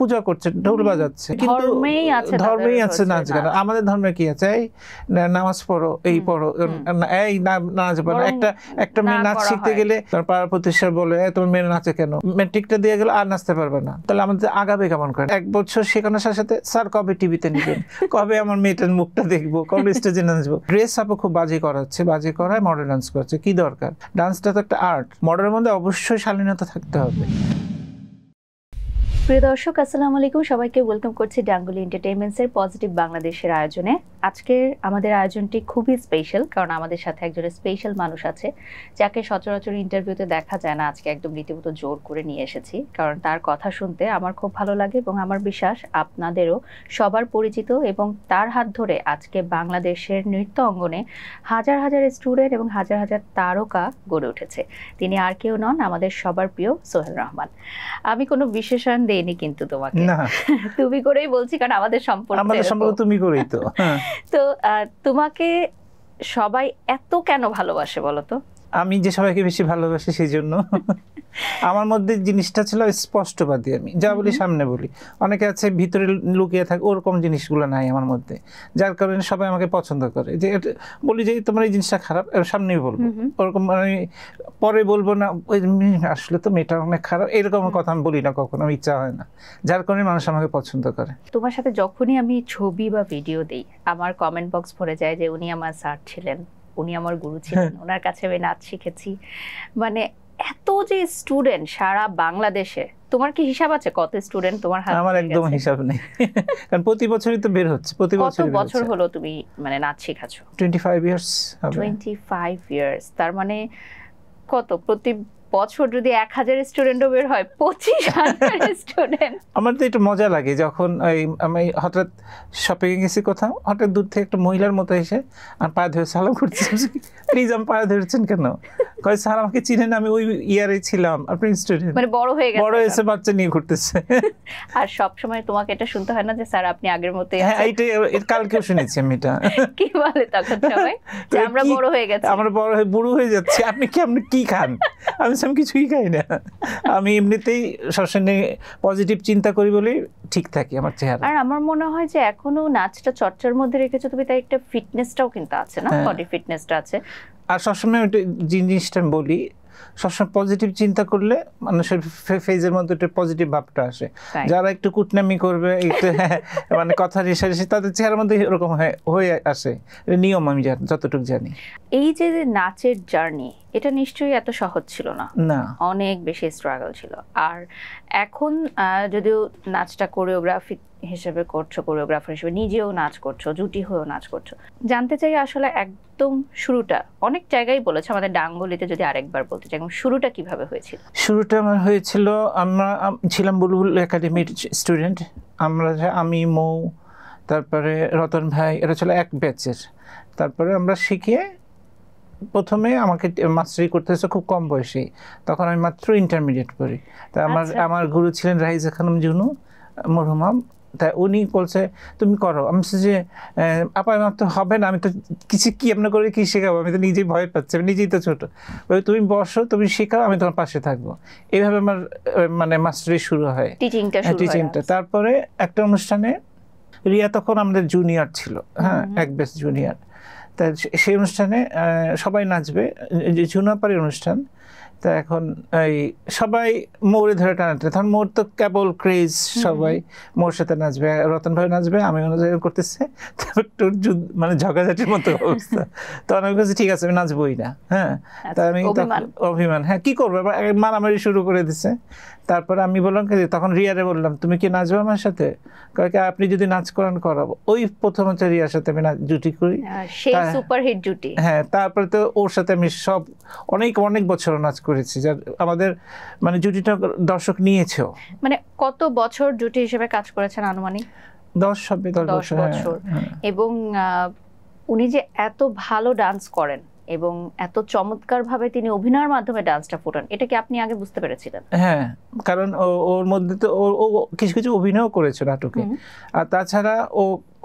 পূজা করছে, ঢোল বাজাচ্ছে, কিন্তু ধর্মেই আছে নাচ গান। আমাদের ধর্মে কি আছে, এই নামাজ পড়ো, এই পড়ো, এই নাচ পড়ো। একটা মেয়ে নাচ শিখতে গেলে পাড়া প্রতিষ্ঠা বলে তোমার মেয়ে নাচে কেন, মেট্রিকটা দিয়ে গেলে আর নাচতে পারবে না, তাহলে আমাদের আগাবে কেমন করে? 1 বছর শেখানোর সাথে সাথে স্যার কবে টিভিতে নিবেন, কবে আমার মেয়েটার মুখটা দেখবো, কবে স্টেজে নাচবো। ড্রেস আপও খুব বাজে করাচ্ছে, বাজে করায় মডার্ন ডান্স করছে। কি দরকার? ডান্সটা তো একটা আর্ট, মডার্নের মধ্যে অবশ্যই শালীনতা থাকতে হবে। প্রিয় দর্শক, আসসালামু আলাইকুম। সবাইকে ওয়েলকাম করছি ডাঙ্গুলি এন্টারটেইনমেন্টসের পজিটিভ বাংলাদেশের আয়োজনে। আজকের আমাদের আয়োজনটি খুবই স্পেশাল, কারণ আমাদের সাথে একজন স্পেশাল মানুষ আছে যাকে সচরাচর ইন্টারভিউতে দেখা যায় না। আজকে একদম রীতিমতো জোর করে নিয়ে এসেছি, কারণ তার কথা শুনতে আমার খুব ভালো লাগে এবং আমার বিশ্বাস আপনাদেরও সবার পরিচিত। এবং তার হাত ধরে আজকে বাংলাদেশের নৃত্য অঙ্গনে হাজার হাজার স্টুডেন্ট এবং হাজার হাজার তারকা গড়ে উঠেছে। তিনি আর কেউ নন, আমাদের সবার প্রিয় সোহেল রহমান। আমি কোনো বিশেষণ দেইনি কিন্তু তোমাকে, তুমি করেই বলছি, কারণ আমাদের সম্পর্ক তুমি করেই তো। তো তোমাকে সবাই এত কেন ভালোবাসে বলো তো? আমি যে সবাইকে বেশি ভালোবাসি সেই জন্য। আমার মধ্যে জিনিসটা ছিল স্পষ্টবাদী, আমি যা বলি সামনে বলি। অনেকে আছে ভিতরে লুকিয়ে থাকে, ওরকম জিনিসগুলো নাই আমার মধ্যে, যার কারণে সবাই আমাকে পছন্দ করে। যে বলি যে তোমার এই জিনিসটা খারাপ, সামনেই বলবো, ওরকম আমি পরে বলবো না আসলে তো মেয়েটা অনেক খারাপ, এরকম কথা আমি বলি না কখনো, আমার ইচ্ছা হয় না, যার কারণে মানুষ আমাকে পছন্দ করে। তোমার সাথে যখনই আমি ছবি বা ভিডিও দিই, আমার কমেন্ট বক্স ভরে যায় যে উনি আমার স্যার ছিলেন, উনি আমার গুরু ছিলেন, ওনার কাছে আমি নাচ শিখেছি। মানে এত যে স্টুডেন্ট সারা বাংলাদেশে, তোমার কি হিসাব আছে কত স্টুডেন্ট তোমার হাতে? আমার একদম হিসাব নেই, কারণ প্রতি বছরই তো বের হচ্ছে। প্রতি বছর কত বছর হলো তুমি মানে নাচ শেখাচ্ছ? 25 ইয়ার্স। 25 ইয়ার্স, তার মানে কত প্রতি বছর যদি 1000 স্টুডেন্টও বের হয়, 25,000 স্টুডেন্ট। আমার তো একটু মজা লাগে যখন আমি হঠাৎ শপিং এ গেছি কোথাও, হঠাৎ দূর থেকে একটা মহিলার মতো এসে আর পায়ে ধরে সালাম করছে। প্লিজ আমার পায়ে ধরেছেন কেন? কয় স্যার আমাকে চিনেন, আমি ওই ইয়ারে ছিলাম, আপনি স্টুডেন্ট। মানে বড় হয়ে গেছে, বড় হয়েছে, বাচ্চা নিয়ে ঘুরতেছে। আর সব সময় তোমাকে এটা শুনতে হয় না যে স্যার আপনি আগের মতোই আছেন? হ্যাঁ, এইটাই কালকেও শুনেছি আমি এটা। কি বলে তখন সবাই যে আমরা বড় হয়ে গেছি, আমরা বড় হয়ে বুড়ো হয়ে যাচ্ছি। আপনি কি খান? আমি কিছুই খাই না, আমি এমনিতেই সবসময় পজিটিভ চিন্তা করি বলেই ঠিক থাকি আমার চেহারা। আর আমার মনে হয় যে এখনো নাচটা চর্চার মধ্যে রেখেছো তুমি, তাই একটা ফিটনেসটাও কিন্তু আছে না, বডি ফিটনেসটা আছে। আর সবসময় ওইটা জিনিসটা বলি, সবসময় পজিটিভ চিন্তা করলে মানুষের ফেজের মধ্যে একটা পজিটিভ ভাবটা আসে। যারা একটু কুটনামি করবে, একটু মানে কথা রেশারেশি, তাদের চেহারার মধ্যে এরকম হয়ে আসে, নিয়ম আমি যতটুকু জানি। এই যে নাচের জার্নি, এটা নিশ্চয়ই এত সহজ ছিল না, না, অনেক বেশি স্ট্রাগল ছিল। আর এখন যদিও নাচটা কোরিওগ্রাফি হিসেবে করছো, কোরিওগ্রাফার হিসেবে নিজেও নাচ করছো, জুটি হয়েও নাচ করছো, জানতে চাই আসলে একদম শুরুটা, অনেক জায়গায় বলেছে, আমাদের ডাঙ্গুলিতে যদি আরেকবার বলতে চাই, শুরুটা কিভাবে হয়েছিল? শুরুটা আমার হয়েছিল, আমরা ছিলাম বুলবুল একাডেমির স্টুডেন্ট। আমি, মৌ, তারপরে রতন ভাই, এরা ছিল এক ব্যাচের। তারপরে আমরা শিখিয়ে প্রথমে আমাকে মাস্টারি করতে হয়েছে খুব কম বয়সেই, তখন আমি মাত্র ইন্টারমিডিয়েট পড়ি। তা আমার গুরু ছিলেন রাইজা খানম জুনু মরহুমা। তাই উনি বলছে তুমি করো। আমি বলছি যে আপা আমার তো হবে না, আমি তো কি আপনার করে কি শেখাবো, আমি তো নিজেই ভয় পাচ্ছি, আমি নিজেই তো ছোটো। তুমি বসো, তুমি শেখাও, আমি তোমার পাশে থাকবো। এইভাবে আমার মানে মাস্টারি শুরু হয়, টিচিংটা। তারপরে একটা অনুষ্ঠানে রিয়া তখন আমাদের জুনিয়র ছিল, হ্যাঁ, এক ব্যাচ জুনিয়র। তা সেই অনুষ্ঠানে সবাই নাচবে, জুনাপাড়ির অনুষ্ঠান। তা এখন এই সবাই মোড়ে ধরে টানাতে, তখন মোর তো কেবল ক্রেজ, সবাই মোর সাথে নাচবে, রতন ভাই নাচবে, আমি করতেছে, মানে ঝগড়াঝাটির মতো অবস্থা। তখন আমি বলছি ঠিক আছে, আমি নাচবই না। হ্যাঁ, তা আমি অভিমান, হ্যাঁ কি করবো, মারামারি শুরু করে দিছে। তারপরে আমি বললাম, তখন রিয়ারে বললাম তুমি কি নাচবো আমার সাথে? কয়েক আপনি যদি নাচ করান করাবো। ওই প্রথম হচ্ছে রিয়ার সাথে আমি জুটি করি, সুপারহিট জুটি। হ্যাঁ, তারপরে তো ওর সাথে আমি সব অনেক বছর নাচ করেছি, যার আমাদের মানে জুটিটা দর্শক নিয়েছেও। মানে কত বছর জুটি হিসেবে কাজ করেছেন আনুমানিক? 10 বছর। এবং উনি যে এত ভালো ডান্স করেন এবং এত চমৎকার ভাবে তিনি অভিনয়ের মাধ্যমে ডান্সটা ফোটান, এটা কি আপনি আগে বুঝতে পেরেছিলেন? হ্যাঁ, কারণ ওর মধ্যে তো ও কিছু অভিনয় করেছে নাটকে। আর তাছাড়া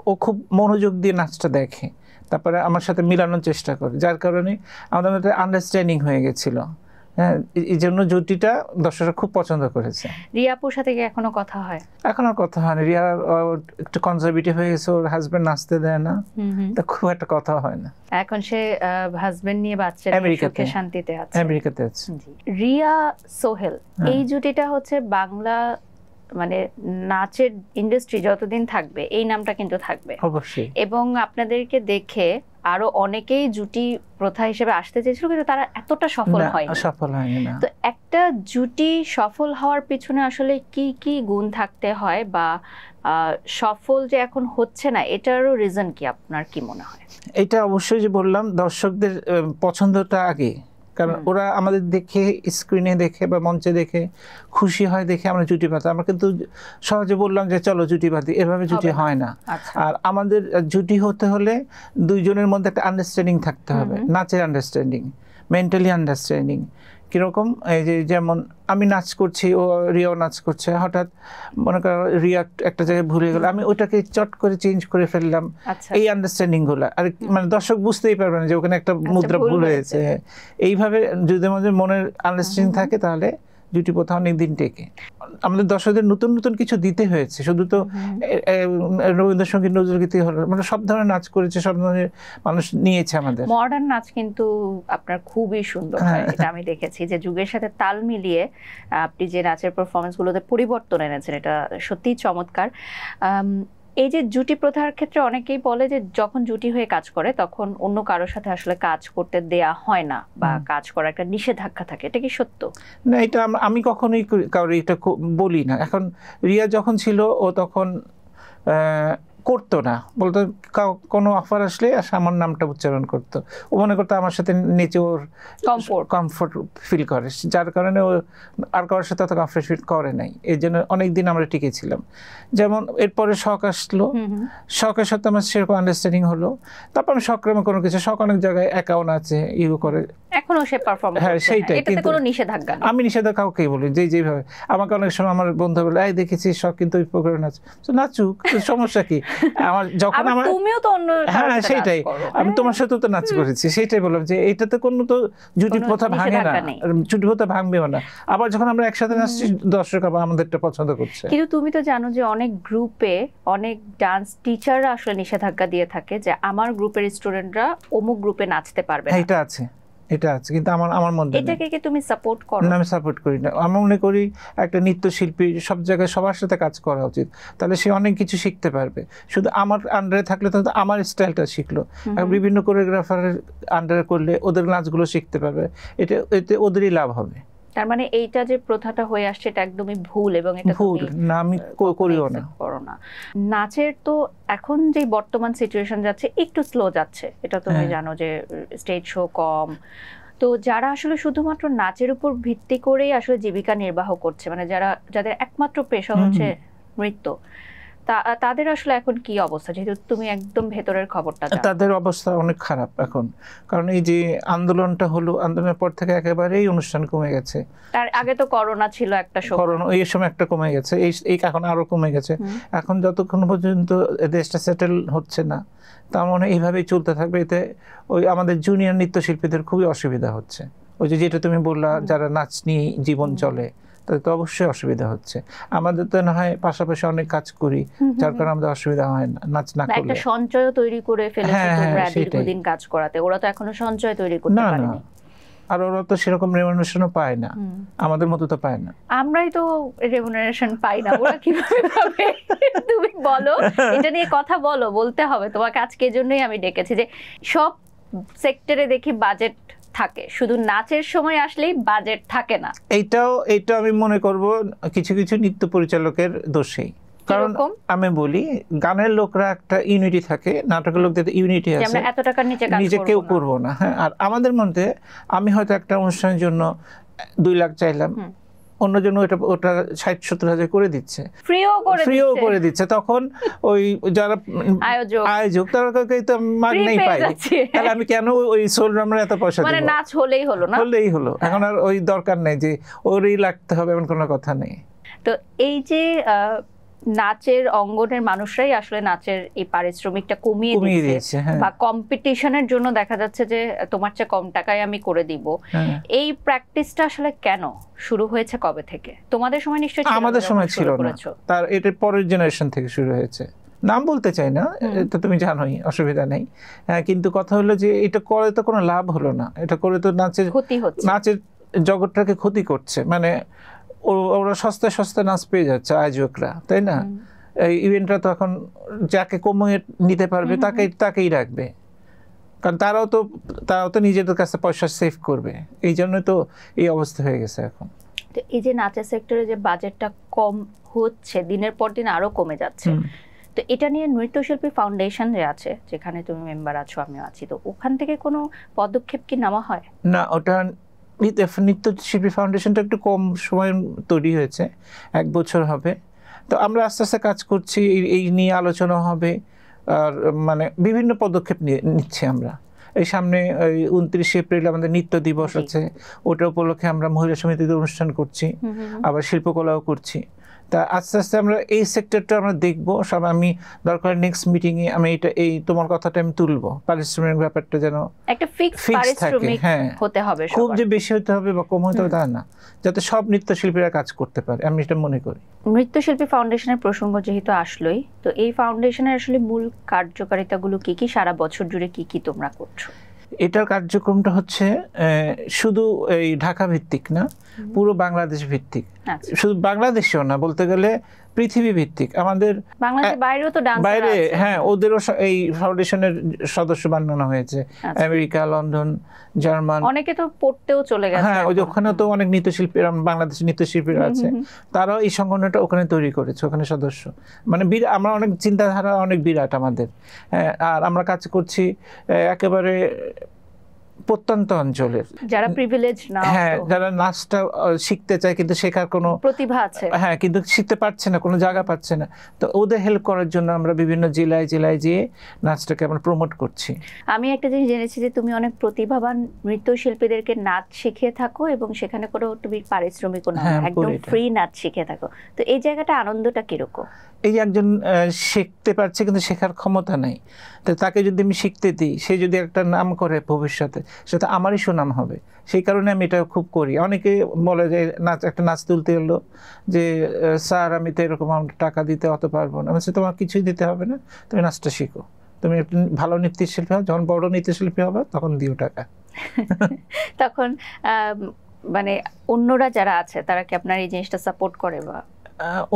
ও খুব মনোযোগ দিয়ে নাচটা দেখে, তারপরে আমার সাথে মিলানোর চেষ্টা করে, যার কারণে আমাদের মধ্যে আন্ডারস্ট্যান্ডিং হয়ে গেছিল। হ্যাঁ, এই জন্য জুটিটা দর্শকরা খুব পছন্দ করেছে। রিয়া আপুর সাথে কি এখনো কথা হয়? এখন আর কথা হয় না, রিয়া একটু কনজারভেটিভ হয়ে গেছে, ওর হাজবেন্ড নাচতে দেয় না, তা খুব একটা কথা হয় না। এখন সে হাজবেন্ড নিয়ে বাচ্চা নিয়ে সুখে শান্তিতে আছে, আমেরিকাতে আছে। রিয়া সোহেল, এই জুটিটা হচ্ছে বাংলা মানে নাচের ইন্ডাস্ট্রি যতদিন থাকবে এই নামটা কিন্তু থাকবে অবশ্যই, এবং আপনাদেরকে দেখে আরো অনেকেই জুটি প্রথা হিসেবে আসতে চেয়েছিল, কিন্তু তারা এতটা সফল হয়নি না। তো একটা জুটি সফল হওয়ার পিছনে আসলে কি কি গুণ থাকতে হয়, বা সফল যে এখন হচ্ছে না এটারও রিজন কি, আপনার কি মনে হয়? এটা অবশ্যই যে বললাম, দর্শকদের পছন্দটা আগে, কারণ ওরা আমাদের দেখে, স্ক্রিনে দেখে বা মঞ্চে দেখে খুশি হয় দেখে আমরা জুটি পাতি। আমরা কিন্তু সহজে বললাম যে চলো জুটি পাতি, এভাবে জুটি হয় না। আর আমাদের জুটি হতে হলে দুইজনের মধ্যে একটা আন্ডারস্ট্যান্ডিং থাকতে হবে, নাচের আন্ডারস্ট্যান্ডিং, মেন্টালি আন্ডারস্ট্যান্ডিং। কীরকম, এই যে যেমন আমি নাচ করছি, ও রিয়াও নাচ করছে, হঠাৎ মনে করো রিয়া একটা জায়গায় ভুলে গেল, আমি ওটাকে চট করে চেঞ্জ করে ফেললাম, এই আন্ডারস্ট্যান্ডিং গুলো। আর মানে দর্শক বুঝতেই পারবে না যে ওখানে একটা মুদ্রা ভুল হয়েছে। এইভাবে যদি আমাদের মনের আন্ডারস্ট্যান্ডিং থাকে তাহলে জুটি প্রথা অনেক দিন টেকে। আমাদের দর্শকদের নতুন নতুন কিছু দিতে হয়েছে, শুধু তো রবীন্দ্রসঙ্গীত, নজরুলগীতি হলো, মানে সব ধরনের নাচ করেছে, সব ধরনের মানুষ নিয়েছে। আমাদের মডার্ন নাচ কিন্তু আপনার খুবই সুন্দর হয়, এটা আমি দেখেছি যে যুগের সাথে তাল মিলিয়ে আপনি যে নাচের পারফরমেন্সগুলোতে পরিবর্তন এনেছেন, এটা সত্যিই চমৎকার। এই যে জুটি প্রথার ক্ষেত্রে অনেকেই বলে যে যখন জুটি হয়ে কাজ করে তখন অন্য কারোর সাথে আসলে কাজ করতে দেয়া হয় না, বা কাজ করার একটা নিষেধাজ্ঞা থাকে, এটা কি সত্য? না, এটা আমি কখনোই কারো এটা বলি না। এখন রিয়া যখন ছিল ও তখন করতো না, বলতো কোনো অফার আসলে আমার নামটা উচ্চারণ করতো। ও মনে করতো আমার সাথে নেচে ওর কমফোর্ট ফিল করে, যার কারণে ও আর কারোর সাথে অত কমফোর্ট ফিল করে নাই। এই জন্য অনেকদিন আমরা টিকেছিলাম। যেমন এরপরে শখ আসলো, শখের সাথে আমার সেরকম আন্ডারস্ট্যান্ডিং হলো, তারপর আমি শখক্রমে কোনো কিছু, শখ অনেক জায়গায় অ্যাকাউন্ট আছে, ইউ করে এখনো সে পারফর্ম করে। হ্যাঁ, সেইটাই, এটাতে কোনো নিষেধাজ্ঞা নেই। আমি নিষেধাজ্ঞা কাউকেই বলি, যেভাবে আমাকে অনেক সময় আমার বন্ধু বলে, এই দেখেছি শখ কিন্তু ওই প্রোগ্রামে নাচ, নাচুক, সমস্যা কি? আমার যখন আমার তুমিও তো অন্য, হ্যাঁ সেটাই, আমি তোমার সাথে তো নাচ করেছি, সেটাই বললাম যে এটাতে কোনো তো জুটি প্রথা ভাঙে না, জুটি প্রথা ভাঙবেও না। আবার যখন আমরা একসাথে নাচছি, দর্শক আবার আমাদেরটা পছন্দ করছে। কিন্তু তুমি তো জানো যে অনেক গ্রুপে অনেক ডান্স টিচাররা আসলে নিষেধাজ্ঞা দিয়ে থাকে যে আমার গ্রুপের স্টুডেন্টরা অমুক গ্রুপে নাচতে পারবে না। এটা আছে, কিন্তু আমার মধ্যে এটাকে কি তুমি সাপোর্ট করো? না, আমি সাপোর্ট করি না। আমি মনে করি একটা নৃত্যশিল্পী সব জায়গায় সবার সাথে কাজ করা উচিত, তাহলে সে অনেক কিছু শিখতে পারবে। শুধু আমার আন্ডারে থাকলে তো আমার স্টাইলটা শিখলো, বিভিন্ন কোরিওগ্রাফারের আন্ডারে করলে ওদের নাচগুলো শিখতে পারবে, এতে ওদেরই লাভ হবে। তার মানে এইটা যে প্রথাটা হয়ে আসছে এটা একদমই ভুল, এবং এটা ভুল না, আমি করিও না। নাচের তো এখন যে বর্তমান সিচুয়েশন যাচ্ছে একটু স্লো যাচ্ছে, এটা তুমি জানো যে স্টেজ শো কম, তো যারা আসলে শুধুমাত্র নাচের উপর ভিত্তি করেই আসলে জীবিকা নির্বাহ করছে, মানে যাদের একমাত্র পেশা হচ্ছে নৃত্য, তাদের আসলে এখন কি অবস্থা? যেহেতু তুমি একদম ভেতরের খবরটা জানো। তাদের অবস্থা অনেক খারাপ এখন, কারণ এই যে আন্দোলনটা হলো, আন্দোলনের পর থেকে একেবারেই অনুষ্ঠান কমে গেছে। তার আগে তো করোনা ছিল একটা সময়, করোনা এই সময় একটা কমে গেছে, এই এখন আরো কমে গেছে। এখন যতক্ষণ পর্যন্ত দেশটা সেটেল হচ্ছে না, তার মানে এইভাবেই চলতে থাকবে। এতে ওই আমাদের জুনিয়র নৃত্যশিল্পীদের খুবই অসুবিধা হচ্ছে। ওই যেটা তুমি বললা, যারা নাচ নিয়ে জীবন চলে, তাদের তো অবশ্যই অসুবিধা হচ্ছে। আমাদের তো না হয় পাশাপাশি অনেক কাজ করি, যার কারণে আমাদের অসুবিধা হয় না নাচ না করলে। একটা সঞ্চয় তৈরি করে ফেলেছে তোমরা দীর্ঘদিন কাজ করাতে, ওরা তো এখনো সঞ্চয় তৈরি করতে পারেনি। আর ওরা তো সেরকম রেমুনারেশনও পায় না, আমাদের মতো তো পায় না। আমরাই তো রেমুনারেশন পাই না, ওরা কিভাবে পাবে? তুমি বলো, এটা নিয়ে কথা বলতে হবে তোমাকে। আজকে এজন্যই আমি ডেকেছি যে সব সেক্টরে দেখি বাজেট থাকে, শুধু নাচের সময় আসলেই বাজেট থাকে না। এইটা আমি মনে করব কিছু কিছু নৃত্য পরিচালকের দোষেই। কারণ আমি বলি, গানের লোকরা একটা ইউনিটি থাকে, নাটকের লোকদের ইউনিটি আছে, আমরা এত টাকার নিচে কেউ করবো না। হ্যাঁ, আর আমাদের মধ্যে আমি হয়তো একটা অনুষ্ঠানের জন্য 2 লাখ চাইলাম, অন্যজন ওটা 60-70 হাজার করে দিচ্ছে, ফ্রিও করে দিচ্ছে। তখন ওই যারা আয়োজক তারা তো মাগনাই পায়, তাহলে আমি কেন ওই সোল আমরা এত পয়সা দিব? নাচ হলেই হলো, এখন আর ওই দরকার নেই যে ওরই লাগতে হবে, এমন কোনো কথা নেই। তো এই যে নাচের অঙ্গনের মানুষরাই আসলে নাচের এই পারিশ্রমিকটা কমিয়ে দিয়েছে, বা কম্পিটিশনের জন্য দেখা যাচ্ছে যে তোমার চেয়ে কম টাকায় আমি করে দিব। এই প্র্যাকটিসটা আসলে কেন শুরু হয়েছে, কবে থেকে? তোমাদের সময় নিশ্চয়ই ছিল? আমাদের সময় ছিল না, তার এটার পরের জেনারেশন থেকে শুরু হয়েছে। নাম বলতে চাই না, এটা তুমি জানোই, অসুবিধা নেই। কিন্তু কথা হলো যে এটা করে তো কোনো লাভ হলো না, এটা করে তো নাচের জগৎটাকে ক্ষতি করছে। মানে ওরা সস্তায় সস্তায় নাচ পেয়ে যাচ্ছে আয়োজকরা, তাই না? এই ইভেন্টটা তো এখন যাকে কমিয়ে নিতে পারবে তাকেই রাখবে, কারণ তারাও তো নিজেদের কাছে পয়সা সেভ করবে। এই জন্য তো এই অবস্থা হয়ে গেছে এখন। তো এই যে নাচের সেক্টরে যে বাজেটটা কম হচ্ছে, দিনের পর দিন আরো কমে যাচ্ছে, তো এটা নিয়ে নৃত্যশিল্পী ফাউন্ডেশন যে আছে, যেখানে তুমি মেম্বার আছো, আমিও আছি, তো ওখান থেকে কোনো পদক্ষেপ কি নেওয়া হয়? না, ওটা নৃত্যশিল্পী ফাউন্ডেশনটা একটু কম সময় তৈরি হয়েছে, 1 বছর হবে। তো আমরা আস্তে আস্তে কাজ করছি, এই নিয়ে আলোচনা হবে, আর মানে বিভিন্ন পদক্ষেপ নিচ্ছি আমরা। এই সামনে 29 এপ্রিল আমাদের নৃত্য দিবস আছে, ওটা উপলক্ষে আমরা মহিলা সমিতিতে অনুষ্ঠান করছি, আবার শিল্পকলাও করছি। তা আস্তে আস্তে আমরা এই সেক্টরটা আমরা দেখবো সব। আমি দরকার নেক্সট মিটিংয়ে আমি এই তোমার কথাটা আমি তুলবো, পারিশ্রমিক ব্যাপারটা যেন একটা ফিক্স পারিশ্রমিক হতে হবে, খুব যে বেশি হতে হবে বা কম হতে হবে তা না, যাতে সব নৃত্যশিল্পীরা কাজ করতে পারে, আমি এটা মনে করি। নৃত্যশিল্পী ফাউন্ডেশনের প্রসঙ্গ যেহেতু আসলোই, তো এই ফাউন্ডেশনের আসলে মূল কার্যকারিতাগুলো কি কি, সারা বছর জুড়ে কি কি তোমরা করছো? এটার কার্যক্রমটা হচ্ছে শুধু এই ঢাকা ভিত্তিক না, পুরো বাংলাদেশ ভিত্তিক। শুধু বাংলাদেশেও না, বলতে গেলে পৃথিবী ভিত্তিক। আমাদের বাংলাদেশের বাইরেও তো ডান্সার বাইরে, হ্যাঁ, ওদেরও এই ফাউন্ডেশনের সদস্য বানানো হয়েছে, আমেরিকা, লন্ডন, জার্মান, অনেকে তো পড়তেও চলে গেছে। হ্যাঁ, ওখানে তো অনেক নৃত্যশিল্পীরা, বাংলাদেশের নৃত্যশিল্পীরা আছে, তারাও এই সংগঠনটা ওখানে তৈরি করেছে, ওখানে সদস্য। মানে আমরা অনেক চিন্তাধারা অনেক বিরাট আমাদের। আর আমরা কাজ করছি একেবারে প্রত্যন্ত অঞ্চলের, যারা প্রিভিলেজ না, হ্যাঁ, যারা নাচটা শিখতে চায় কিন্তু শেখার কোনো প্রতিভা আছে, হ্যাঁ, কিন্তু শিখতে পারছে না, কোনো জায়গা পাচ্ছে না। তো ওদের হেল্প করার জন্য আমরা বিভিন্ন জেলায় যেয়ে নাচটাকে আমরা প্রমোট করছি। আমি একটা জিনিস জেনেছি যে তুমি অনেক প্রতিভাবান নৃত্যশিল্পীদেরকে নাচ শিখিয়ে থাকো, এবং সেখানে করে তুমি পারিশ্রমিকও নাও, একদম ফ্রি নাচ শিখিয়ে থাকো। তো এই জায়গাটা আনন্দটা কিরকম? এই যে একজন শিখতে পারছে কিন্তু শেখার ক্ষমতা নেই, তো তাকে যদি আমি শিখতে দিই, সে যদি একটা নাম করে ভবিষ্যতে, সেটা আমারই সুনাম হবে। সেই কারণে আমি এটা খুব করি। অনেকে বলে যে একটা নাচ তুলতে এলো যে স্যার আমি তো এরকম টাকা দিতে অত পারবো না। আমি বলছি তোমার কিছুই দিতে হবে না, তুমি নাচটা শিখো, তুমি ভালো নৃত্যশিল্পী হও, যখন বড় নৃত্যশিল্পী হবে তখন দিও টাকা। তখন মানে অন্যরা যারা আছে তারা কি আপনার এই জিনিসটা সাপোর্ট করে? বা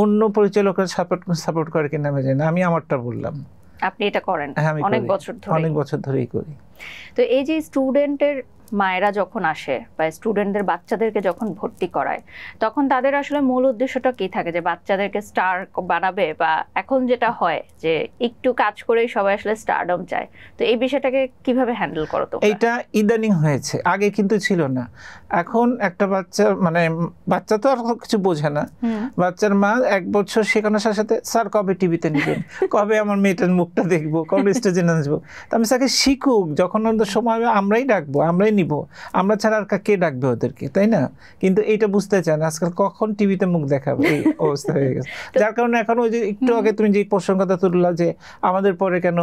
অন্য পরিচালকরা সাপোর্ট করে কিনা আমি জানি না, আমি আমারটা বললাম। আপনি এটা করেন অনেক বছর ধরেই করি। তো এই যে স্টুডেন্টের মায়েরা যখন আসে বা স্টুডেন্টদের বাচ্চাদেরকে যখন ভর্তি করায়, তখন তাদের আসলে মূল উদ্দেশ্যটা কি থাকে? যে বাচ্চাদেরকে স্টার বানাবে, বা এখন যেটা হয় যে একটু কাজ করেই সবাই আসলে স্টারডম চায়, তো এই বিষয়টাকে কিভাবে হ্যান্ডেল করো তোমরা? এইটা ইদানিং হয়েছে, আগে কিন্তু ছিল না। এখন একটা বাচ্চা তো আর কিছু বোঝে না, বাচ্চার মা 1 বছর শেখানোর সাথে সাথে স্যার কবে টিভিতে নিবেন, কবে আমার মেয়েটার মুখটা দেখবো, কবে স্টেজে নাচবো। তো আমি স্যারকে শিখুক, যখন ওদের সময় আমরাই ডাকবো, আমরাই নিব, আমরা ছাড়া আর কে ডাকবে ওদেরকে, তাই না? কিন্তু এইটা বুঝতে চায় না আজকাল, কখন টিভিতে মুখ দেখাবে, এই অবস্থা হয়ে গেছে। যার কারণে এখন ওই যে একটু আগে তুমি যে প্রসঙ্গটা তুললা যে আমাদের পরে কেন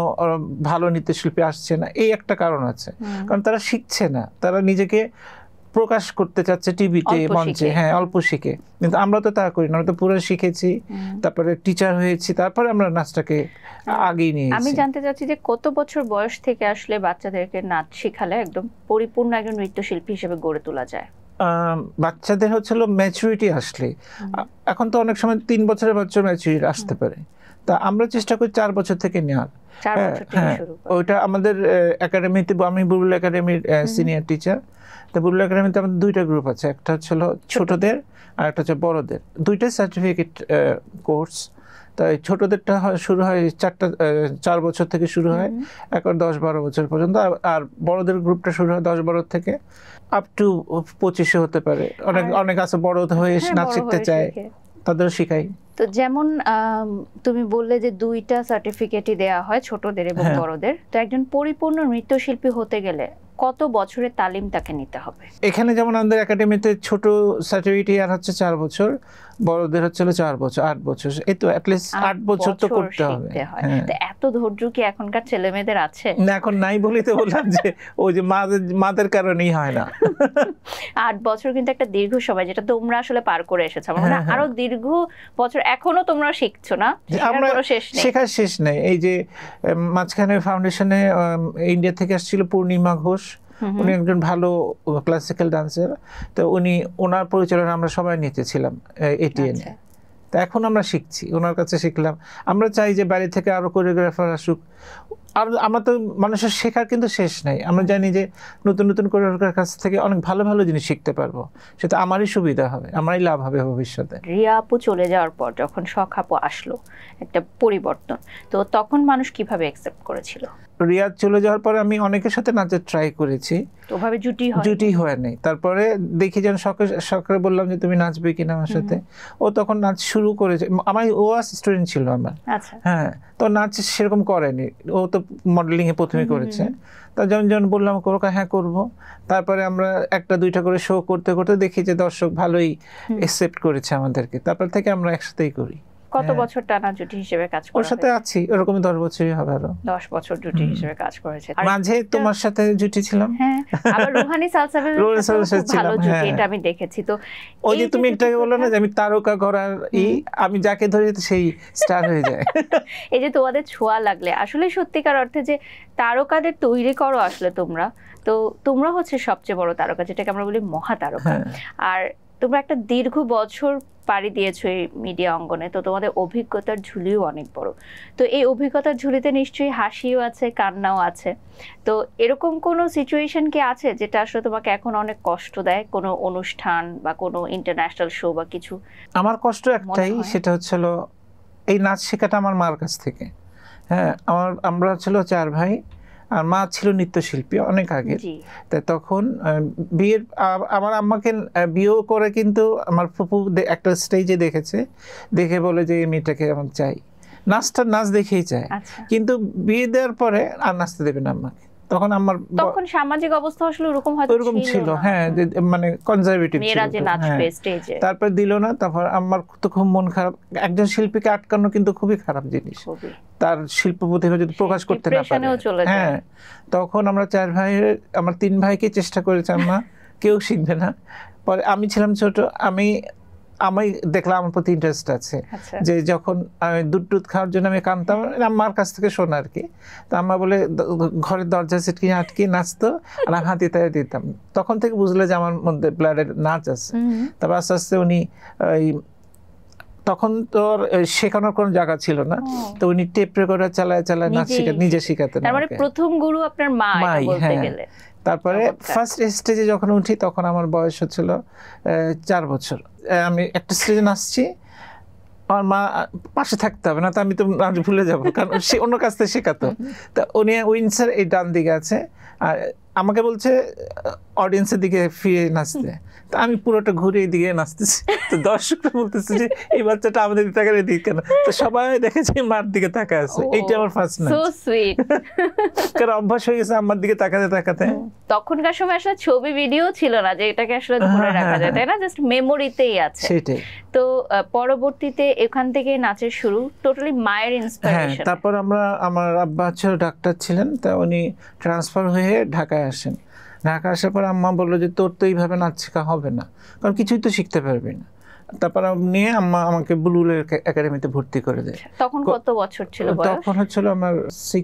ভালো নৃত্যশিল্পী আসছে না, এই একটা কারণ আছে। কারণ তারা শিখছে না, তারা নিজেকে প্রকাশ করতে চাচ্ছে টিভিতে, মঞ্চে, হ্যাঁ, অল্প শিখে। কিন্তু আমরা তো তা করি না, আমরা তো পুরো শিখেছি, তারপরে টিচার হয়েছি, তারপরে আমরা নাচটাকে আগেই নিয়ে। আমি জানতে চাচ্ছি যে কত বছর বয়স থেকে আসলে বাচ্চাদেরকে নাচ শিখালে একদম পরিপূর্ণ একজন নৃত্যশিল্পী হিসেবে গড়ে তোলা যায়? বাচ্চাদের হচ্ছিল ম্যাচুরিটি আসলে, এখন তো অনেক সময় 3 বছরের বাচ্চা ম্যাচুরিটি আসতে পারে, তা আমরা চেষ্টা করি 4 বছর থেকে নেওয়ার। হ্যাঁ, ওইটা আমাদের একাডেমিতে, আমি বুলবুল একাডেমির সিনিয়র টিচার। তো বুলবুল একাডেমিতে আমাদের 2টা গ্রুপ আছে, একটা হচ্ছিল ছোটদের আর একটা হচ্ছে বড়দের, 2টাই সার্টিফিকেট কোর্স। তাই ছোটদেরটা শুরু হয় 4 বছর থেকে শুরু হয়, এখন 10-12 বছর পর্যন্ত। আর বড়দের গ্রুপটা শুরু হয় 10-12 থেকে আপ টু 25 হতে পারে। অনেক আছে বড় হয়ে নাচ শিখতে চায়, তাদেরও শিখাই। তো যেমন তুমি বললে যে 2টা সার্টিফিকেটই দেওয়া হয় ছোটদের এবং বড়দের, তো একজন পরিপূর্ণ নৃত্যশিল্পী হতে গেলে কত বছরের তালিম তাকে নিতে হবে? এখানে যেমন আমাদের একাডেমিতে ছোট সার্টিফিকেট আর হচ্ছে 4 বছর, বড়দের হচ্ছে 4 বছর 8 বছর, এই তো অ্যাটলিস্ট 8 বছর তো করতে হবে। তো এত ধৈর্য কি এখনকার ছেলে মেয়েদের আছে? না, এখন নাই বলেই তো বললাম যে ওই যে মাদের কারণেই হয় না। 8 বছর কিন্তু একটা দীর্ঘ সময়, যেটা তোমরা আসলে পার করে এসেছো। মানে আরো দীর্ঘ বছর এখনো তোমরা শিখছো না, আমরা শেখার শেষ নেই। এই যে মাঝখানে ফাউন্ডেশনে ইন্ডিয়া থেকে আসছিল পূর্ণিমা ঘোষ, উনি একজন ভালো ক্লাসিক্যাল ডান্সার, তো ওনার পরিচালনা আমরা সবাই নিতেছিলাম এটিএনে। তা এখন আমরা শিখছি, ওনার কাছে শিখলাম। আমরা চাই যে বাইরে থেকে আরো কোরিওগ্রাফার আসুক, আর আমরা তো মানুষের শেখার কিন্তু শেষ নাই। আমরা জানি যে নতুন নতুন কোরিওগ্রাফার কাছ থেকে অনেক ভালো ভালো জিনিস শিখতে পারবো, সেটা আমারই সুবিধা হবে, আমারই লাভ হবে ভবিষ্যতে। রিয়া আপু চলে যাওয়ার পর যখন শখ আপু আসলো, একটা পরিবর্তন, তো তখন মানুষ কিভাবে অ্যাকসেপ্ট করেছিল? রিয়া চলে যাওয়ার পরে আমি অনেকের সাথে নাচের ট্রাই করেছি, তো ওভাবে জুটি হয় নাই। তারপরে দেখি যেন শখে বললাম যে তুমি নাচবে কিনা আমার সাথে, ও তখন নাচ শুরু করেছে। ও স্টুডেন্ট ছিল আমার, হ্যাঁ, তো নাচ সেরকম করেনি, ও তো মডেলিং এ প্রথমে করেছে। তা যেমন বললাম করো, হ্যাঁ করবো। তারপরে আমরা 1টা-2টা করে শো করতে করতে দেখি যে দর্শক ভালোই অ্যাকসেপ্ট করেছে আমাদেরকে, তারপর থেকে আমরা একসাথেই করি। কত বছর টানা জুটি হিসেবে কাজ করেছে? ওর সাথে আছি এরকম 10 বছরই হবে, আরো 10 বছর জুটি হিসেবে কাজ করেছে। মাঝে তোমার সাথে জুটি ছিলাম, হ্যাঁ, আবার রুহানি সালসাবিলের সাথে ভালো জুটি, এটা আমি দেখেছি। তো ওই যে তুমি একটাকে বললে না যে আমি তারকা করার আমি যাকে ধরি সেই স্টার হয়ে যায়। এই যে তোমাদের ছোঁয়া লাগলে আসলে সত্যিকার অর্থে যে তারকাদের তৈরি করো আসলে তোমরা, তো তোমরা হচ্ছে সবচেয়ে বড় তারকা, যেটাকে আমরা বলি মহাতারকা। আর তোমরা একটা দীর্ঘ বছর পাড়ি দিয়েছো এই মিডিয়া অঙ্গনে, তো তোমাদের অভিজ্ঞতার ঝুলিও অনেক বড়। তো এই অভিজ্ঞতার ঝুলিতে নিশ্চয়ই হাসিও আছে, কান্নাও আছে। তো এরকম কোনো সিচুয়েশন কি আছে যেটা আসলে তোমাকে এখন অনেক কষ্ট দেয়, কোনো অনুষ্ঠান বা কোনো ইন্টারন্যাশনাল শো বা কিছু? আমার কষ্ট একটাই, সেটা হচ্ছিল এই নাচ শেখাটা আমার মার কাছ থেকে। হ্যাঁ, আমরা ছিল 4 ভাই, আর মা ছিল নৃত্যশিল্পী অনেক আগে। তাই তখন বিয়ের আমার আম্মাকে বিয়েও করে, কিন্তু আমার ফুপু একটা স্টেজে দেখেছে, দেখে বলে যে এই মেয়েটাকে আমার চাই, নাচ দেখেই চায়, কিন্তু বিয়ে দেওয়ার পরে আর নাচতে দেবে না আমাকে। তখন আমার তখন সামাজিক অবস্থা আসলে ওরকম ছিল, হ্যাঁ, মানে কনজারভেটিভ ছিল। তারপর দিল না, তারপর আমার তো খুব মন খারাপ। একজন শিল্পীকে আটকানো কিন্তু খুবই খারাপ জিনিস, তার শিল্প প্রতিভা যদি প্রকাশ করতে না পারে। হ্যাঁ, তখন আমরা 4 ভাই, আমার 3 ভাইকে চেষ্টা করেছে আম্মা, কেউ শিখবে না। পরে আমি ছিলাম ছোট, আমি দেখলাম আমার প্রতি ইন্টারেস্ট আছে, যে যখন দুধ খাওয়ার জন্য আমি কাঁদতাম, আম্মার কাছ থেকে শোনা আর কি। তো আম্মা বলে ঘরের দরজা সিটকে আটকে নাচতো, আর আমি হাতে তাই দিতাম। তখন থেকে বুঝলে যে আমার মধ্যে ব্লাডের নাচ আছে। তারপর আস্তে আস্তে উনি তখন তো শেখানোর কোনো জায়গা ছিল না, তো উনি টেপ রেকর্ডার চালায় নাচ নিজে শিখাতেন। তার মানে প্রথম গুরু আপনার মা বলতে গেলে। তারপরে ফার্স্ট স্টেজে যখন উঠি তখন আমার বয়স হচ্ছিল 4 বছর। আমি একটা স্টেজে নাচছি, আমার মা পাশে থাকতে হবে না, তো আমি তো নাচ ভুলে যাবো, কারণ সে অন্য কাছ থেকে শেখাতো। তা উনি উইন্সার এই ডান দিকে আছে, আর আমাকে বলছে অডিয়েন্সের দিকে ফিরে নাচতে। তা আমি পুরোটা ঘুরে এই দিকে নাচতেছি, তো দর্শকরা বলতেছে যে এই বাচ্চাটা আমাদের দিকে তাকায় এদিকে কেন, তো সবাই দেখেছে মার দিকে তাকায় আছে। এইটা আমার ফার্স্ট নাচ, সো সুইট, কারণ অভ্যাস হয়ে গেছে আমার দিকে তাকাতে। তখনকার সময় আসলে ছবি ভিডিও ছিল না যে এটাকে আসলে ধরে রাখা যায়, তাই না? জাস্ট মেমোরিতেই আছে সেটাই। তো পরবর্তীতে এখান থেকে নাচের শুরু টোটালি মায়ের ইন্সপিরেশন। তারপর আমার আব্বা ছিল ডাক্তার ছিলেন, তা উনি ট্রান্সফার হয়ে ঢাকায় আসেন। ঢাকা আসার পর আম্মা বললো যে তোর তো এইভাবে নাচ শেখা হবে না, কারণ কিছুই তো শিখতে পারবি না। তারপর নিয়ে আম্মা আমাকে বুলবুলের একাডেমিতে ভর্তি করে দেয়। তখন কত বছর ছিল বয়স? তখন হচ্ছিল আমার 6